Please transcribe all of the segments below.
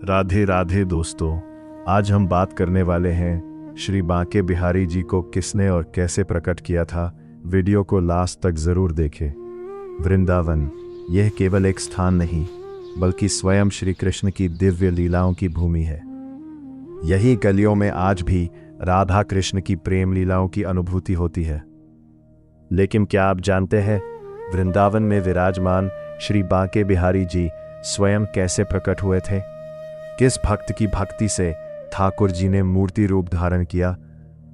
राधे राधे दोस्तों, आज हम बात करने वाले हैं श्री बांके बिहारी जी को किसने और कैसे प्रकट किया था। वीडियो को लास्ट तक जरूर देखें। वृंदावन यह केवल एक स्थान नहीं बल्कि स्वयं श्री कृष्ण की दिव्य लीलाओं की भूमि है। यही गलियों में आज भी राधा कृष्ण की प्रेम लीलाओं की अनुभूति होती है। लेकिन क्या आप जानते हैं वृंदावन में विराजमान श्री बांके बिहारी जी स्वयं कैसे प्रकट हुए थे? किस भक्त की भक्ति से ठाकुर जी ने मूर्ति रूप धारण किया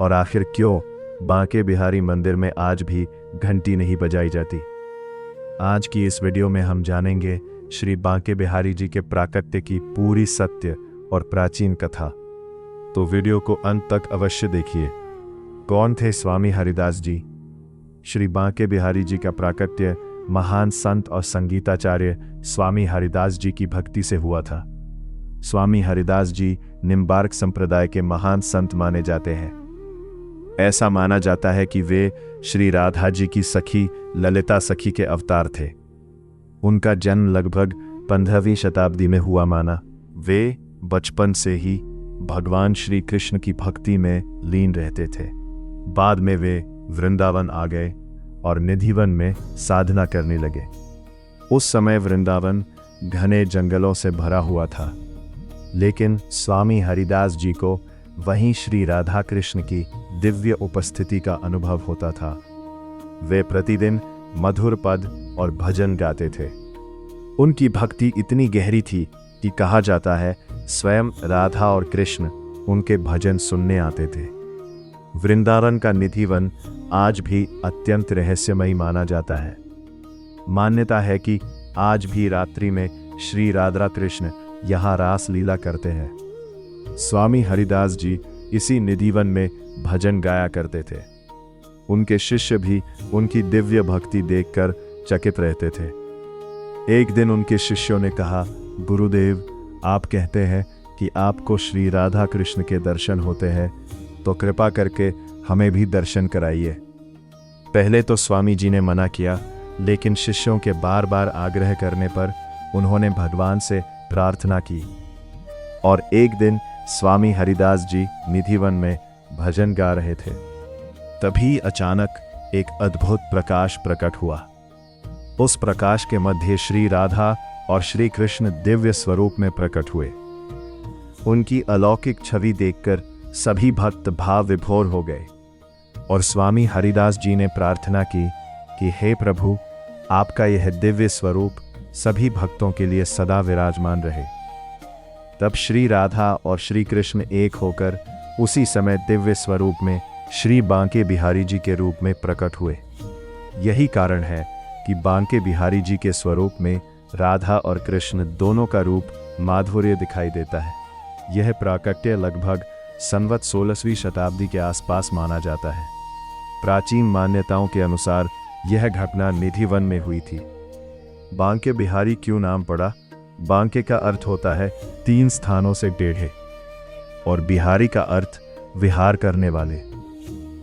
और आखिर क्यों बांके बिहारी मंदिर में आज भी घंटी नहीं बजाई जाती? आज की इस वीडियो में हम जानेंगे श्री बांके बिहारी जी के प्राकट्य की पूरी सत्य और प्राचीन कथा। तो वीडियो को अंत तक अवश्य देखिए। कौन थे स्वामी हरिदास जी? श्री बांके बिहारी जी का प्राकट्य महान संत और संगीताचार्य स्वामी हरिदास जी की भक्ति से हुआ था। स्वामी हरिदास जी निम्बार्क संप्रदाय के महान संत माने जाते हैं। ऐसा माना जाता है कि वे श्री राधा जी की सखी ललिता सखी के अवतार थे। उनका जन्म लगभग 15वीं शताब्दी में हुआ माना। वे बचपन से ही भगवान श्री कृष्ण की भक्ति में लीन रहते थे। बाद में वे वृंदावन आ गए और निधिवन में साधना करने लगे। उस समय वृंदावन घने जंगलों से भरा हुआ था, लेकिन स्वामी हरिदास जी को वहीं श्री राधा कृष्ण की दिव्य उपस्थिति का अनुभव होता था। वे प्रतिदिन मधुर पद और भजन गाते थे। उनकी भक्ति इतनी गहरी थी कि कहा जाता है स्वयं राधा और कृष्ण उनके भजन सुनने आते थे। वृंदावन का निधिवन आज भी अत्यंत रहस्यमयी माना जाता है। मान्यता है कि आज भी रात्रि में श्री राधा कृष्ण यहाँ रास लीला करते हैं। स्वामी हरिदास जी इसी निधिवन में भजन गाया करते थे। उनके शिष्य भी उनकी दिव्य भक्ति देखकर चकित रहते थे। एक दिन उनके शिष्यों ने कहा, गुरुदेव, आप कहते हैं कि आपको श्री राधा कृष्ण के दर्शन होते हैं, तो कृपा करके हमें भी दर्शन कराइए। पहले तो स्वामी जी ने मना किया, लेकिन शिष्यों के बार बार आग्रह करने पर उन्होंने भगवान से प्रार्थना की और एक दिन स्वामी हरिदास जी निधिवन में भजन गा रहे थे। तभी अचानक एक अद्भुत प्रकाश प्रकट हुआ। उस प्रकाश के मध्य श्री राधा और श्री कृष्ण दिव्य स्वरूप में प्रकट हुए। उनकी अलौकिक छवि देखकर सभी भक्त भाव विभोर हो गए और स्वामी हरिदास जी ने प्रार्थना की कि हे प्रभु, आपका यह दिव्य स्वरूप सभी भक्तों के लिए सदा विराजमान रहे। तब श्री राधा और श्री कृष्ण एक होकर उसी समय दिव्य स्वरूप में श्री बांके बिहारी जी के रूप में प्रकट हुए। यही कारण है कि बांके बिहारी जी के स्वरूप में राधा और कृष्ण दोनों का रूप माधुर्य दिखाई देता है। यह प्राकट्य लगभग संवत 16वीं शताब्दी के आसपास माना जाता है। प्राचीन मान्यताओं के अनुसार यह घटना निधिवन में हुई थी। बांके बिहारी क्यों नाम पड़ा? बांके का अर्थ होता है 3 स्थानों से टेढ़े और बिहारी का अर्थ विहार करने वाले।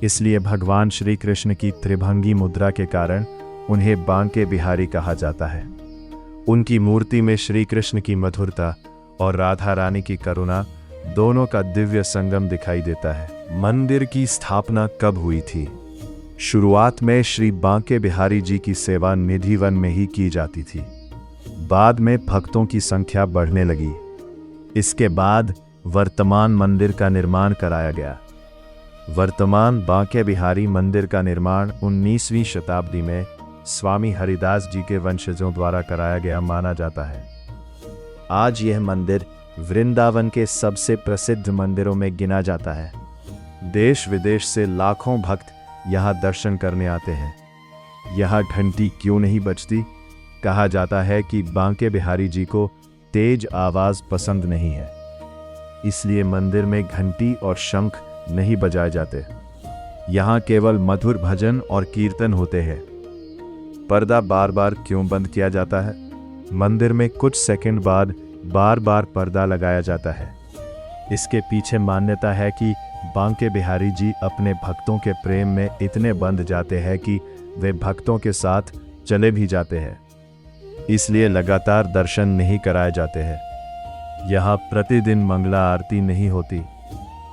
इसलिए भगवान श्री कृष्ण की त्रिभंगी मुद्रा के कारण उन्हें बांके बिहारी कहा जाता है। उनकी मूर्ति में श्री कृष्ण की मधुरता और राधा रानी की करुणा दोनों का दिव्य संगम दिखाई देता है। मंदिर की स्थापना कब हुई थी? शुरुआत में श्री बांके बिहारी जी की सेवा निधिवन में ही की जाती थी। बाद में भक्तों की संख्या बढ़ने लगी। इसके बाद वर्तमान मंदिर का निर्माण कराया गया। वर्तमान बांके बिहारी मंदिर का निर्माण 19वीं शताब्दी में स्वामी हरिदास जी के वंशजों द्वारा कराया गया माना जाता है। आज यह मंदिर वृंदावन के सबसे प्रसिद्ध मंदिरों में गिना जाता है। देश विदेश से लाखों भक्त यहाँ दर्शन करने आते हैं। यहाँ घंटी क्यों नहीं बजती? कहा जाता है कि बांके बिहारी जी को तेज आवाज पसंद नहीं है, इसलिए मंदिर में घंटी और शंख नहीं बजाए जाते। यहाँ केवल मधुर भजन और कीर्तन होते हैं। पर्दा बार बार क्यों बंद किया जाता है? मंदिर में कुछ सेकंड बाद बार बार पर्दा लगाया जाता है। इसके पीछे मान्यता है कि बांके बिहारी जी अपने भक्तों के प्रेम में इतने बंध जाते हैं कि वे भक्तों के साथ चले भी जाते हैं, इसलिए लगातार दर्शन नहीं कराए जाते हैं। यहाँ प्रतिदिन मंगला आरती नहीं होती,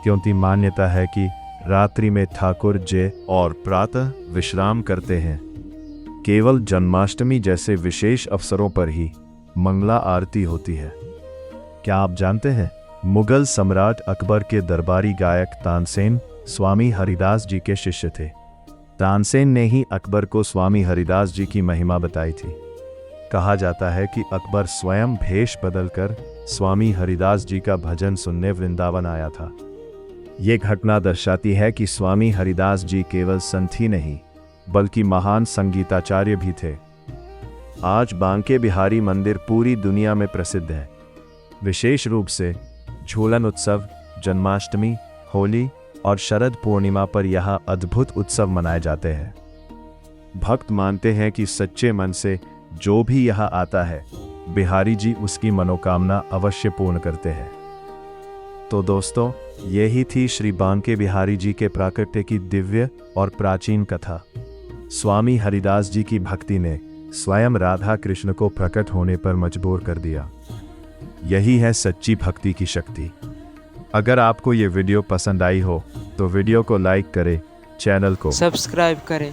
क्योंकि मान्यता है कि रात्रि में ठाकुर जय और प्रातः विश्राम करते हैं। केवल जन्माष्टमी जैसे विशेष अवसरों पर ही मंगला आरती होती है। क्या आप जानते हैं, मुगल सम्राट अकबर के दरबारी गायक तानसेन स्वामी हरिदास जी के शिष्य थे। तानसेन ने ही अकबर को स्वामी हरिदास जी की महिमा बताई थी। कहा जाता है कि अकबर स्वयं भेष बदलकर स्वामी हरिदास जी का भजन सुनने वृंदावन आया था। ये घटना दर्शाती है कि स्वामी हरिदास जी केवल संत ही नहीं, बल्कि महान संगीताचार्य भी थे। आज बांके बिहारी मंदिर पूरी दुनिया में प्रसिद्ध है। विशेष रूप से झूलन उत्सव, जन्माष्टमी, होली और शरद पूर्णिमा पर यहाँ अद्भुत उत्सव मनाए जाते हैं। भक्त मानते हैं कि सच्चे मन से जो भी यहाँ आता है, बिहारी जी उसकी मनोकामना अवश्य पूर्ण करते हैं। तो दोस्तों, यही थी श्री बांके बिहारी जी के प्राकट्य की दिव्य और प्राचीन कथा। स्वामी हरिदास जी की भक्ति ने स्वयं राधा कृष्ण को प्रकट होने पर मजबूर कर दिया। यही है सच्ची भक्ति की शक्ति। अगर आपको ये वीडियो पसंद आई हो तो वीडियो को लाइक करें, चैनल को सब्सक्राइब करें।